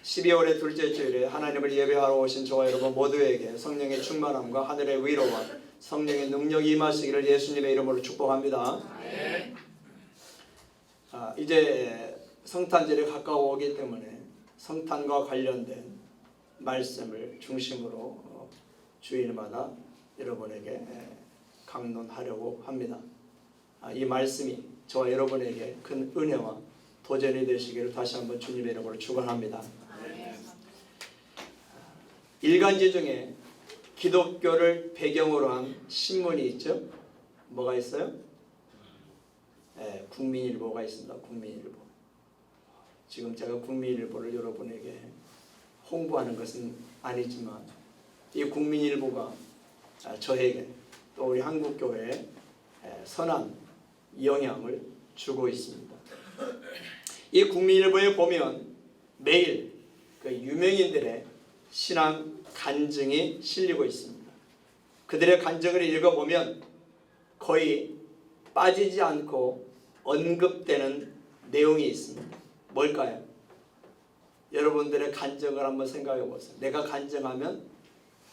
12월의 둘째 주일에 하나님을 예배하러 오신 저와 여러분 모두에게 성령의 충만함과 하늘의 위로와 성령의 능력이 임하시기를 예수님의 이름으로 축복합니다. 이제 성탄절이 가까워오기 때문에 성탄과 관련된 말씀을 중심으로 주일마다 여러분에게 강론하려고 합니다. 이 말씀이 저와 여러분에게 큰 은혜와 도전이 되시기를 다시 한번 주님의 이름으로 축원합니다. 일간지 중에 기독교를 배경으로 한 신문이 있죠. 뭐가 있어요? 국민일보가 있습니다. 국민일보. 지금 제가 국민일보를 여러분에게 홍보하는 것은 아니지만 이 국민일보가 저에게 또 우리 한국교회에 선한 영향을 주고 있습니다. 이 국민일보에 보면 매일 그 유명인들의 신앙 간증이 실리고 있습니다. 그들의 간증을 읽어보면 거의 빠지지 않고 언급되는 내용이 있습니다. 뭘까요? 여러분들의 간증을 한번 생각해 보세요. 내가 간증하면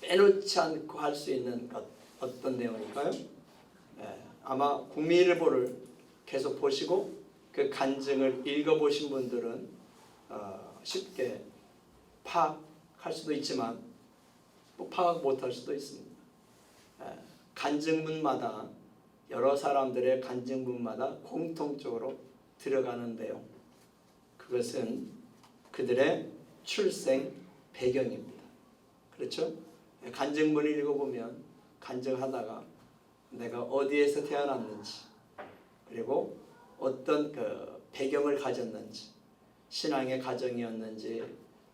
빼놓지 않고 할 수 있는 것 어떤 내용일까요? 아마 국민일보를 계속 보시고 그 간증을 읽어보신 분들은 쉽게 파악할 수도 있지만 또 파악 못할 수도 있습니다. 간증문마다 여러 사람들의 간증문마다 공통적으로 들어가는 내용, 그것은 그들의 출생 배경입니다. 그렇죠? 간증문을 읽어보면 간증하다가 내가 어디에서 태어났는지, 그리고 어떤 그 배경을 가졌는지, 신앙의 가정이었는지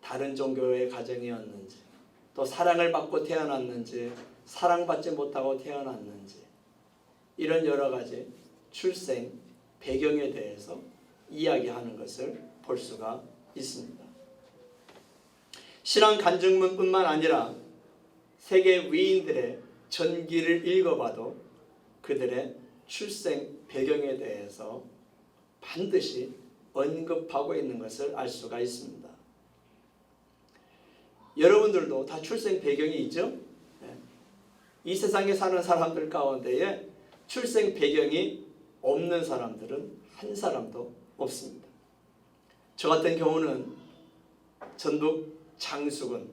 다른 종교의 가정이었는지, 또 사랑을 받고 태어났는지 사랑받지 못하고 태어났는지, 이런 여러 가지 출생 배경에 대해서 이야기하는 것을 볼 수가 있습니다. 신앙 간증문뿐만 아니라 세계 위인들의 전기를 읽어봐도 그들의 출생 배경에 대해서 반드시 언급하고 있는 것을 알 수가 있습니다. 여러분들도 다 출생 배경이 있죠? 이 세상에 사는 사람들 가운데에 출생 배경이 없는 사람들은 한 사람도 없습니다. 저 같은 경우는 전북 장수군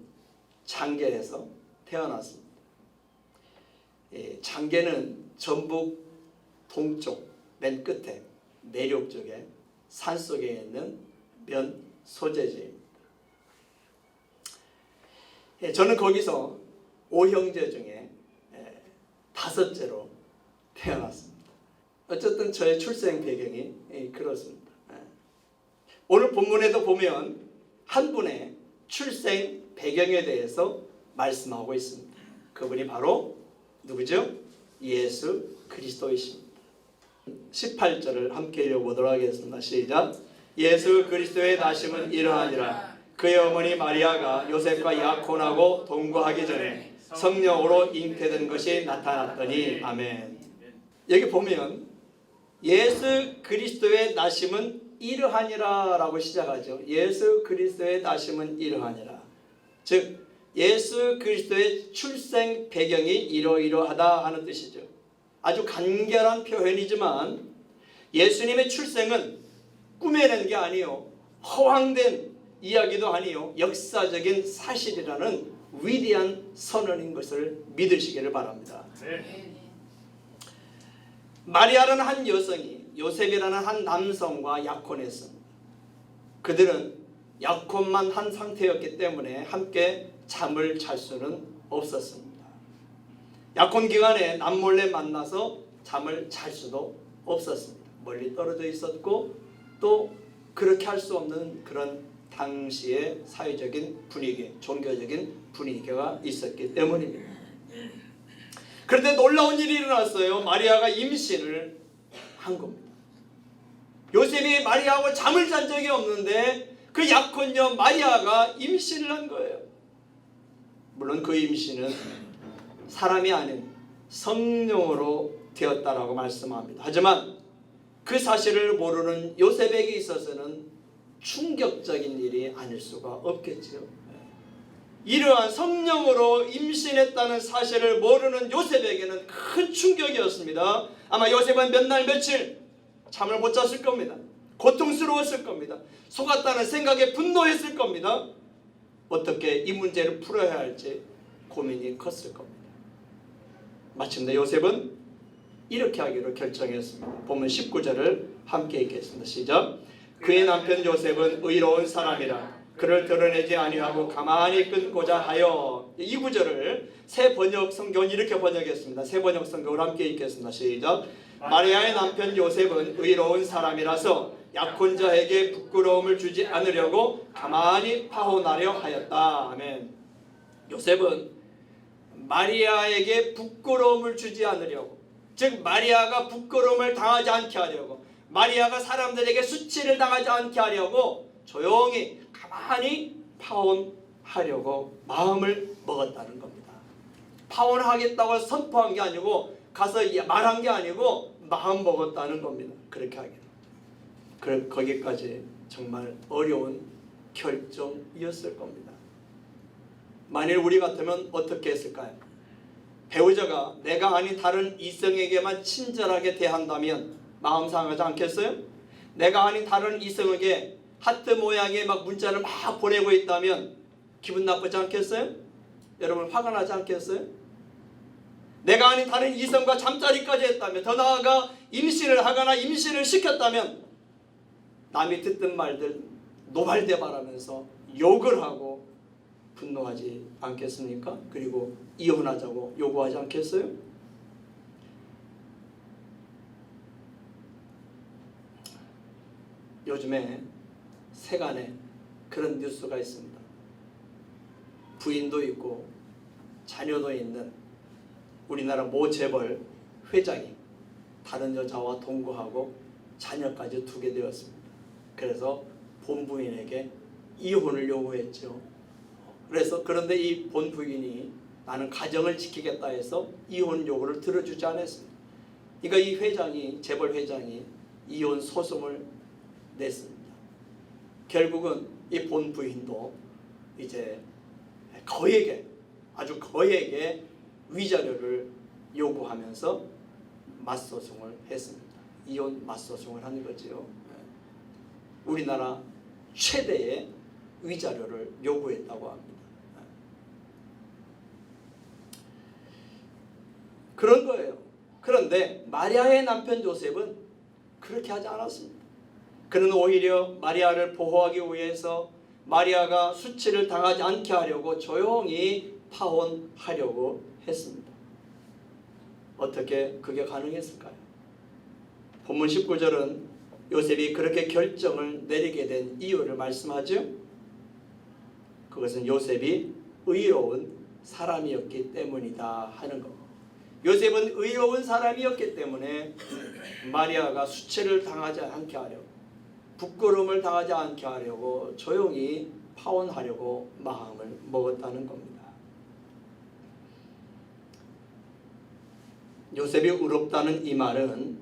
장계에서 태어났습니다. 장계는 전북 동쪽 맨 끝에 내륙 쪽에 산속에 있는 면 소재지입니다. 저는 거기서 5형제 중에 5째로 태어났습니다. 어쨌든 저의 출생 배경이 그렇습니다. 오늘 본문에도 보면 한 분의 출생 배경에 대해서 말씀하고 있습니다. 그분이 바로 누구죠? 예수 그리스도이십니다. 18절을 함께 읽어보도록 하겠습니다. 시작. 예수 그리스도의 나심은 이러하니라. 그의 어머니 마리아가 요셉과 약혼하고 동거하기 전에 성령으로 잉태된 것이 나타났더니. 아멘. 여기 보면 예수 그리스도의 나심은 이러하니라 라고 시작하죠. 예수 그리스도의 나심은 이러하니라. 즉 예수 그리스도의 출생 배경이 이러이러하다 하는 뜻이죠. 아주 간결한 표현이지만 예수님의 출생은 꾸며낸 게 아니요, 허황된 이야기도 아니요, 역사적인 사실이라는 위대한 선언인 것을 믿으시기를 바랍니다. 마리아라는 한 여성이 요셉이라는 한 남성과 약혼했습니다. 그들은 약혼만 한 상태였기 때문에 함께 잠을 잘 수는 없었습니다. 약혼 기간에 남몰래 만나서 잠을 잘 수도 없었습니다. 멀리 떨어져 있었고 또 그렇게 할 수 없는 그런 당시의 사회적인 분위기, 종교적인 분위기가 있었기 때문입니다. 그런데 놀라운 일이 일어났어요. 마리아가 임신을 한 겁니다. 요셉이 마리아하고 잠을 잔 적이 없는데 그 약혼녀 마리아가 임신을 한 거예요. 물론 그 임신은 사람이 아닌 성령으로 되었다라고 말씀합니다. 하지만 그 사실을 모르는 요셉에게 있어서는 충격적인 일이 아닐 수가 없겠지요. 이러한 성령으로 임신했다는 사실을 모르는 요셉에게는 큰 충격이었습니다. 아마 요셉은 몇 날 며칠 잠을 못 잤을 겁니다. 고통스러웠을 겁니다. 속았다는 생각에 분노했을 겁니다. 어떻게 이 문제를 풀어야 할지 고민이 컸을 겁니다. 마침내 요셉은 이렇게 하기로 결정했습니다. 본문 19절을 함께 읽겠습니다. 시작. 그의 남편 요셉은 의로운 사람이라 그를 드러내지 아니하고 가만히 끊고자 하여. 이 구절을 새 번역 성경은 이렇게 번역했습니다. 새 번역 성경을 함께 읽겠습니다. 시작. 마리아의 남편 요셉은 의로운 사람이라서 약혼자에게 부끄러움을 주지 않으려고 가만히 파혼하려 하였다. 아멘. 요셉은 마리아에게 부끄러움을 주지 않으려고, 즉 마리아가 부끄러움을 당하지 않게 하려고, 마리아가 사람들에게 수치를 당하지 않게 하려고 조용히 가만히 파혼하려고 마음을 먹었다는 겁니다. 파혼하겠다고 선포한 게 아니고, 가서 말한 게 아니고 마음 먹었다는 겁니다. 그렇게 하기로. 거기까지 정말 어려운 결정이었을 겁니다. 만일 우리 같으면 어떻게 했을까요? 배우자가 내가 아닌 다른 이성에게만 친절하게 대한다면 마음 상하지 않겠어요? 내가 아닌 다른 이성에게 하트 모양의 막 문자를 막 보내고 있다면 기분 나쁘지 않겠어요? 여러분 화가 나지 않겠어요? 내가 아닌 다른 이성과 잠자리까지 했다면, 더 나아가 임신을 하거나 임신을 시켰다면 남이 듣던 말들 노발대 바라면서 욕을 하고 분노하지 않겠습니까? 그리고 이혼하자고 요구하지 않겠어요? 요즘에 세간에 그런 뉴스가 있습니다. 부인도 있고 자녀도 있는 우리나라 모 재벌 회장이 다른 여자와 동거하고 자녀까지 두게 되었습니다. 그래서 본부인에게 이혼을 요구했죠. 그런데 이 본부인이 나는 가정을 지키겠다 해서 이혼 요구를 들어주지 않았습니다. 그러니까 이 회장이, 재벌 회장이 이혼 소송을 냈습니다. 결국은 이 본부인도 이제 아주 거액의 위자료를 요구하면서 맞소송을 했습니다. 이혼 맞소송을 한 거지요. 우리나라 최대의 위자료를 요구했다고 합니다. 그런 거예요. 그런데 마리아의 남편 요셉은 그렇게 하지 않았습니다. 그는 오히려 마리아를 보호하기 위해서 마리아가 수치를 당하지 않게 하려고 조용히 파혼하려고 했습니다. 어떻게 그게 가능했을까요? 본문 19절은 요셉이 그렇게 결정을 내리게 된 이유를 말씀하죠. 그것은 요셉이 의로운 사람이었기 때문이다 하는 것. 요셉은 의로운 사람이었기 때문에 마리아가 수치를 당하지 않게 하려고, 부끄러움을 당하지 않게 하려고 조용히 파혼하려고 마음을 먹었다는 겁니다. 요셉이 의롭다는 이 말은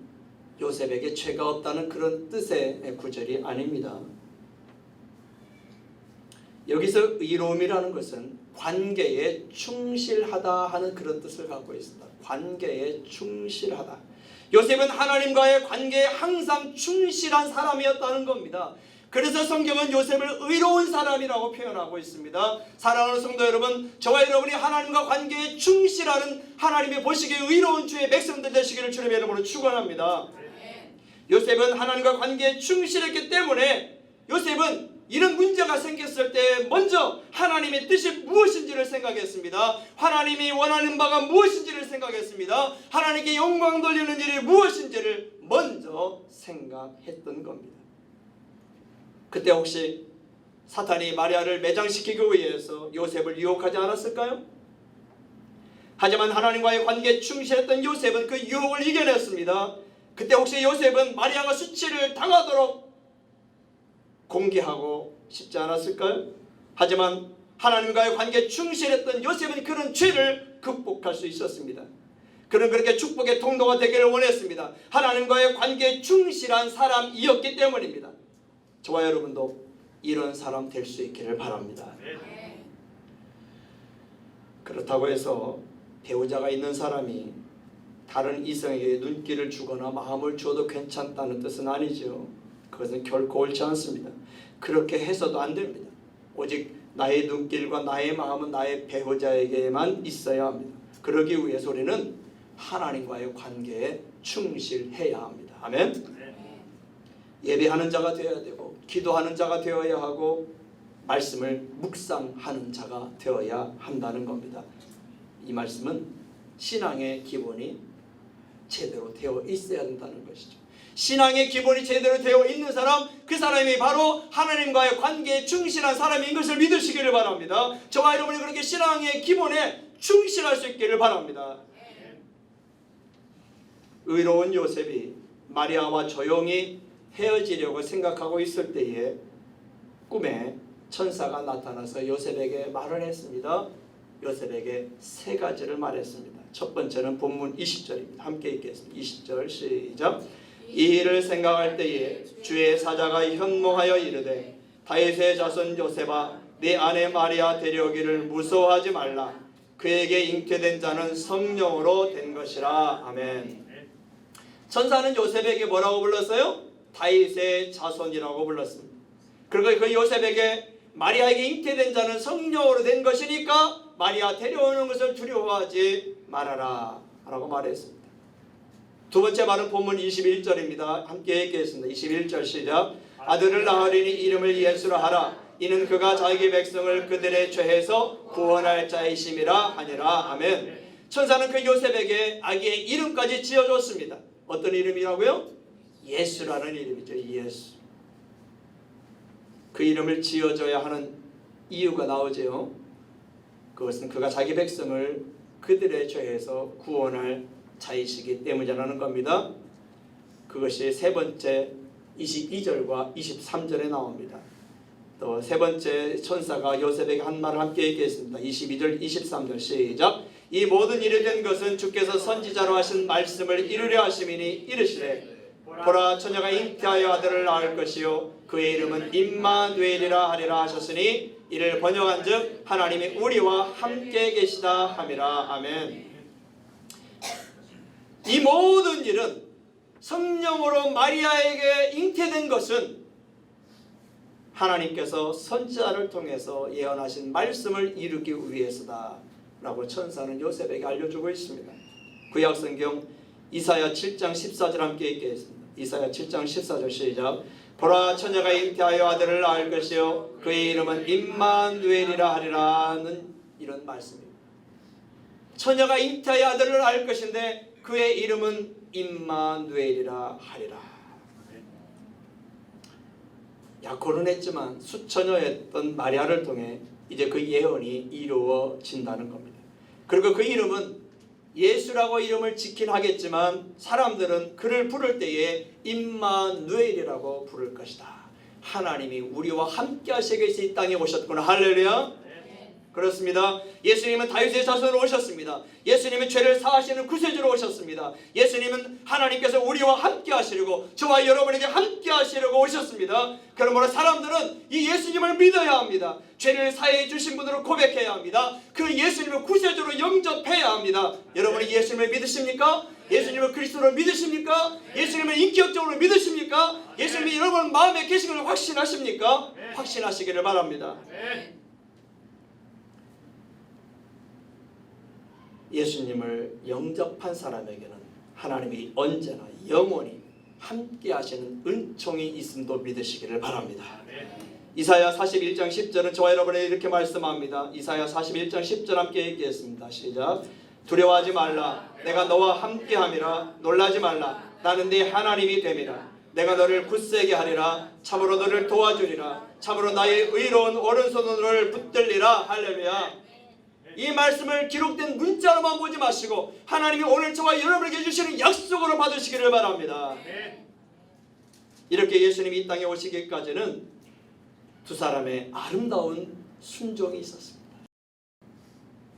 요셉에게 죄가 없다는 그런 뜻의 구절이 아닙니다. 여기서 의로움이라는 것은 관계에 충실하다 하는 그런 뜻을 갖고 있습니다. 관계에 충실하다. 요셉은 하나님과의 관계에 항상 충실한 사람이었다는 겁니다. 그래서 성경은 요셉을 의로운 사람이라고 표현하고 있습니다. 사랑하는 성도 여러분, 저와 여러분이 하나님과 관계에 충실하는 하나님의 보시기에 의로운 주의 백성들 되시기를 주님의 이름으로 축원합니다. 요셉은 하나님과 관계에 충실했기 때문에 요셉은 이런 문제가 생겼을 때 먼저 하나님의 뜻이 무엇인지를 생각했습니다. 하나님이 원하는 바가 무엇인지를 생각했습니다. 하나님께 영광 돌리는 일이 무엇인지를 먼저 생각했던 겁니다. 그때 혹시 사탄이 마리아를 매장시키기 위해서 요셉을 유혹하지 않았을까요? 하지만 하나님과의 관계에 충실했던 요셉은 그 유혹을 이겨냈습니다. 그때 혹시 요셉은 마리아가 수치를 당하도록 공개하고 싶지 않았을까요? 하지만 하나님과의 관계에 충실했던 요셉은 그런 죄를 극복할 수 있었습니다. 그는 그렇게 축복의 통로가 되기를 원했습니다. 하나님과의 관계에 충실한 사람이었기 때문입니다. 저와 여러분도 이런 사람 될 수 있기를 바랍니다. 그렇다고 해서 배우자가 있는 사람이 다른 이성에게 눈길을 주거나 마음을 줘도 괜찮다는 뜻은 아니죠. 그것은 결코 옳지 않습니다. 그렇게 해서도 안 됩니다. 오직 나의 눈길과 나의 마음은 나의 배우자에게만 있어야 합니다. 그러기 위해서 우리는 하나님과의 관계에 충실해야 합니다. 아멘. 예배하는 자가 되어야 되고 기도하는 자가 되어야 하고 말씀을 묵상하는 자가 되어야 한다는 겁니다. 이 말씀은 신앙의 기본이 제대로 되어 있어야 된다는 것이죠. 신앙의 기본이 제대로 되어 있는 사람, 그 사람이 바로 하나님과의 관계에 충실한 사람인 것을 믿으시기를 바랍니다. 저와 여러분이 그렇게 신앙의 기본에 충실할 수 있기를 바랍니다. 의로운 요셉이 마리아와 조용히 헤어지려고 생각하고 있을 때에 꿈에 천사가 나타나서 요셉에게 말을 했습니다. 요셉에게 세 가지를 말했습니다. 첫 번째는 본문 20절입니다. 함께 읽겠습니다. 20절 시작. 이 일을 생각할 때에 주의 사자가 현몽하여 이르되 다윗의 자손 요셉아 네 아내 마리아 데려오기를 무서워하지 말라. 그에게 잉태된 자는 성령으로 된 것이라. 아멘. 천사는 요셉에게 뭐라고 불렀어요? 다윗의 자손이라고 불렀습니다. 그리고 그 요셉에게 마리아에게 잉태된 자는 성령으로 된 것이니까 마리아 데려오는 것을 두려워하지 말아라 라고 말했습니다. 두 번째 말은 본문 21절입니다. 함께 읽겠습니다. 21절 시작. 아들을 낳으리니 이름을 예수라 하라. 이는 그가 자기 백성을 그들의 죄에서 구원할 자이심이라 하니라. 아멘. 천사는 그 요셉에게 아기의 이름까지 지어줬습니다. 어떤 이름이라고요? 예수라는 이름이죠. 예수. 그 이름을 지어줘야 하는 이유가 나오죠. 그것은 그가 자기 백성을 그들의 죄에서 구원할 자이시기 때문이라는 겁니다. 그것이 세 번째 22절과 23절에 나옵니다. 또 세 번째 천사가 요셉에게 한 말을 함께 읽겠습니다. 22절 23절 시작. 이 모든 일이 된 것은 주께서 선지자로 하신 말씀을 이루려 하심이니 이르시되 보라 처녀가 잉태하여 아들을 낳을 것이요 그의 이름은 임마누엘이라 하리라 하셨으니 이를 번역한즉 하나님이 우리와 함께 계시다 함이라. 아멘. 이 모든 일은 성령으로 마리아에게 잉태된 것은 하나님께서 선지자를 통해서 예언하신 말씀을 이루기 위해서다 라고 천사는 요셉에게 알려주고 있습니다. 구약성경 이사야 7장 14절 함께 읽겠습니다. 이사야 7장 14절 시작. 보라 처녀가 잉태하여 아들을 낳을 것이요 그의 이름은 임마누엘이라 하리라는 이런 말씀입니다. 처녀가 잉태하여 아들을 낳을 것인데 그의 이름은 임마누엘이라 하리라. 약혼은 했지만 수처녀였던 마리아를 통해 이제 그 예언이 이루어진다는 겁니다. 그리고 그 이름은 예수라고 이름을 지킨 하겠지만 사람들은 그를 부를 때에 임마누엘이라고 부를 것이다. 하나님이 우리와 함께 하시기 위해서 이 땅에 오셨구나. 할렐루야. 그렇습니다. 예수님은 다윗의 자손으로 오셨습니다. 예수님은 죄를 사하시는 구세주로 오셨습니다. 예수님은 하나님께서 우리와 함께 하시려고 저와 여러분에게 함께 하시려고 오셨습니다. 그러므로 사람들은 이 예수님을 믿어야 합니다. 죄를 사해 주신 분으로 고백해야 합니다. 그 예수님을 구세주로 영접해야 합니다. 여러분이 예수님을 믿으십니까? 예수님을 그리스도로 믿으십니까? 예수님을 인격적으로 믿으십니까? 예수님이 여러분 마음에 계신 걸 확신하십니까? 확신하시기를 바랍니다. 예수님을 영접한 사람에게는 하나님이 언제나 영원히 함께 하시는 은총이 있음도 믿으시기를 바랍니다. 이사야 41장 10절은 저와 여러분에게 이렇게 말씀합니다. 이사야 41장 10절 함께 읽겠습니다. 시작. 두려워하지 말라. 내가 너와 함께 함이라. 놀라지 말라. 나는 네 하나님이 됨이라. 내가 너를 굳세게 하리라. 참으로 너를 도와주리라. 참으로 나의 의로운 오른손으로 너를 붙들리라. 할렐루야. 이 말씀을 기록된 문자로만 보지 마시고 하나님이 오늘 저와 여러분에게 주시는 약속으로 받으시기를 바랍니다. 이렇게 예수님이 이 땅에 오시기까지는 두 사람의 아름다운 순종이 있었습니다.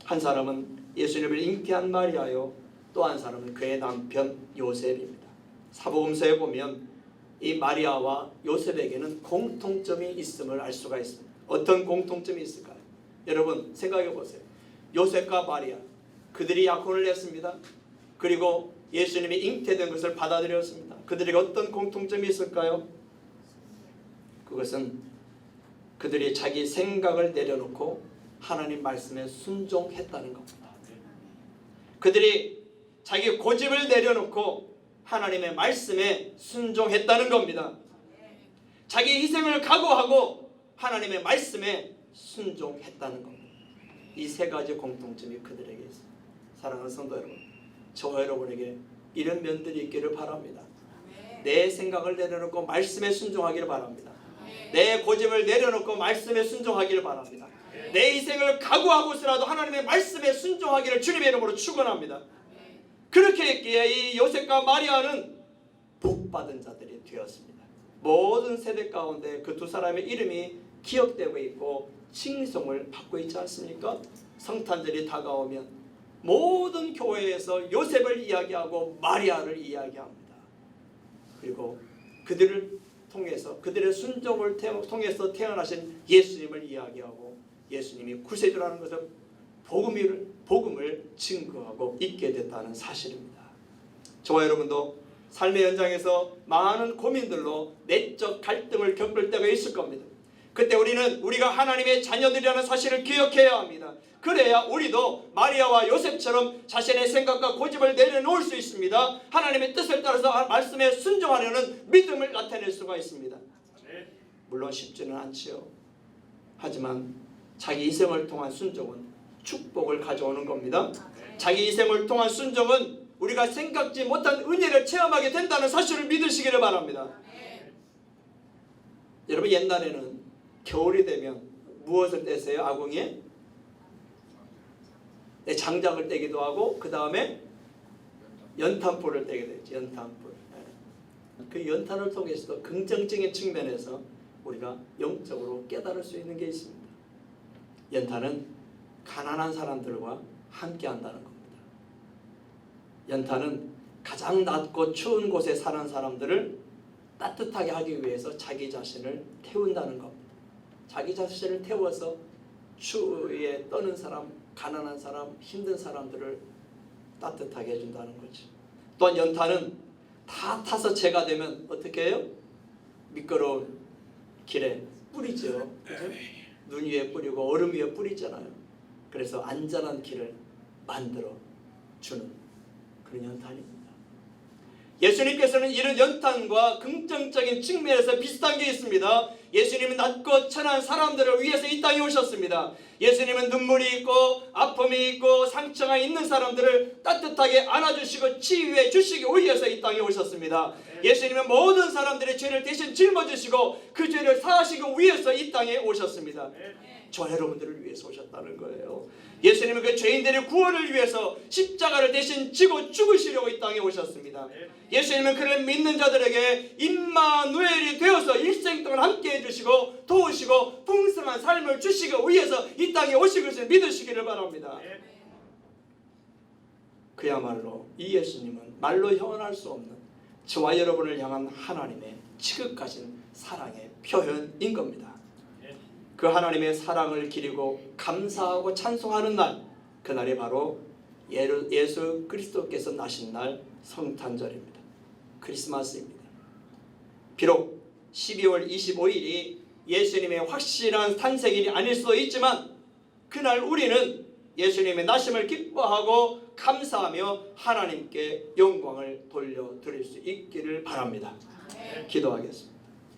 한 사람은 예수님을 잉태한 마리아요, 또 한 사람은 그의 남편 요셉입니다. 사복음서에 보면 이 마리아와 요셉에게는 공통점이 있음을 알 수가 있습니다. 어떤 공통점이 있을까요? 여러분 생각해 보세요. 요셉과 마리아, 그들이 약혼을 했습니다. 그리고 예수님이 잉태된 것을 받아들였습니다. 그들에게 어떤 공통점이 있을까요? 그것은 그들이 자기 생각을 내려놓고 하나님 말씀에 순종했다는 겁니다. 그들이 자기 고집을 내려놓고 하나님의 말씀에 순종했다는 겁니다. 자기 희생을 각오하고 하나님의 말씀에 순종했다는 겁니다. 이 세 가지 공통점이 그들에게 있습니다. 사랑하는 성도 여러분, 저와 여러분에게 이런 면들이 있기를 바랍니다. 내 생각을 내려놓고 말씀에 순종하기를 바랍니다. 내 고집을 내려놓고 말씀에 순종하기를 바랍니다. 내 희생을 각오하고서라도 하나님의 말씀에 순종하기를 주님의 이름으로 축원합니다. 그렇게 했기에 이 요셉과 마리아는 복받은 자들이 되었습니다. 모든 세대 가운데 그 두 사람의 이름이 기억되고 있고 칭송을 받고 있지 않습니까? 성탄절이 다가오면 모든 교회에서 요셉을 이야기하고 마리아를 이야기합니다. 그리고 그들을 통해서, 그들의 순종을 통해서 태어나신 예수님을 이야기하고 예수님이 구세주라는 것을 복음을 증거하고 있게 됐다는 사실입니다. 저와 여러분도 삶의 현장에서 많은 고민들로 내적 갈등을 겪을 때가 있을 겁니다. 그때 우리가 하나님의 자녀들이라는 사실을 기억해야 합니다. 그래야 우리도 마리아와 요셉처럼 자신의 생각과 고집을 내려놓을 수 있습니다. 하나님의 뜻을 따라서 말씀에 순종하려는 믿음을 나타낼 수가 있습니다. 물론 쉽지는 않지요. 하지만 자기 희생을 통한 순종은 축복을 가져오는 겁니다. 자기 희생을 통한 순종은 우리가 생각지 못한 은혜를 체험하게 된다는 사실을 믿으시기를 바랍니다. 여러분, 옛날에는 겨울이 되면 무엇을 떼세요? 아궁이에? 장작을 떼기도 하고 그 다음에 연탄불을 떼게 되죠. 연탄불. 그 연탄을 통해서도 긍정적인 측면에서 우리가 영적으로 깨달을 수 있는 게 있습니다. 연탄은 가난한 사람들과 함께 한다는 겁니다. 연탄은 가장 낮고 추운 곳에 사는 사람들을 따뜻하게 하기 위해서 자기 자신을 태운다는 겁니다. 자기 자신을 태워서 추위에 떠는 사람, 가난한 사람, 힘든 사람들을 따뜻하게 해준다는 거죠. 또한 연탄은 다 타서 재가 되면 어떻게 해요? 미끄러운 길에 뿌리죠. 그죠? 눈 위에 뿌리고 얼음 위에 뿌리잖아요. 그래서 안전한 길을 만들어 주는 그런 연탄입니다. 예수님께서는 이런 연탄과 긍정적인 측면에서 비슷한 게 있습니다. 예수님은 낮고 천한 사람들을 위해서 이 땅에 오셨습니다. 예수님은 눈물이 있고 아픔이 있고 상처가 있는 사람들을 따뜻하게 안아주시고 치유해 주시기 위해서 이 땅에 오셨습니다. 예수님은 모든 사람들의 죄를 대신 짊어지시고 그 죄를 사하시기 위해서 이 땅에 오셨습니다. 저 여러분들을 위해서 오셨다는 거예요. 예수님은 그 죄인들의 구원을 위해서 십자가를 대신 지고 죽으시려고 이 땅에 오셨습니다. 예수님은 그를 믿는 자들에게 임마누엘이 되어서 일생 동안 함께 해주시고 도우시고 풍성한 삶을 주시기 위해서 이 땅에 오신 것을 믿으시기를 바랍니다. 그야말로 이 예수님은 말로 형언할 수 없는 저와 여러분을 향한 하나님의 지극하신 사랑의 표현인 겁니다. 그 하나님의 사랑을 기리고 감사하고 찬송하는 날, 그날이 바로 예수 그리스도께서 나신 날 성탄절입니다. 크리스마스입니다. 비록 12월 25일이 예수님의 확실한 탄생일이 아닐 수도 있지만 그날 우리는 예수님의 나심을 기뻐하고 감사하며 하나님께 영광을 돌려드릴 수 있기를 바랍니다. 기도하겠습니다.